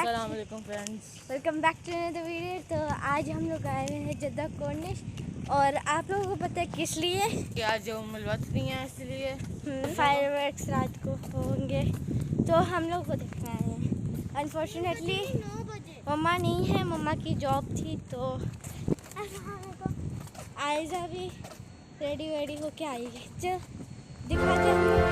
अस्सलामुअलैकुम friends, welcome back to another video. तो आज हम लोग आए हैं जद्दा कॉर्निश, और आप लोगों को पता है किस लिए कि आज जो मिलवत नहीं है इसलिए फायरवर्क्स रात को होंगे, तो हम लोग को देखना है। अनफॉर्चुनेटली मम्मा नहीं है, मम्मा की जॉब थी, तो आयजा भी रेडी होके आई है। चल दिखाते हैं हम लोग।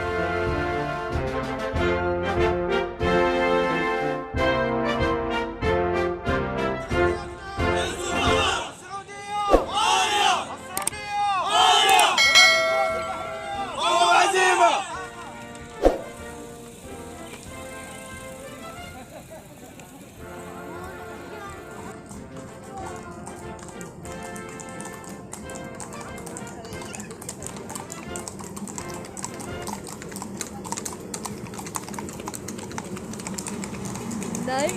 नहीं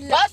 बस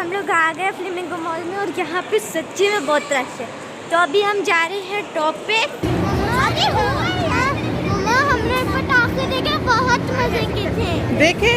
हम लोग आ गए फ्लेमिंगो मॉल में, और यहाँ पे सच्ची में बहुत रश है। तो अभी हम जा रहे हैं टॉप पे। हमने पटाखे देखे, बहुत मजे के थे। देखे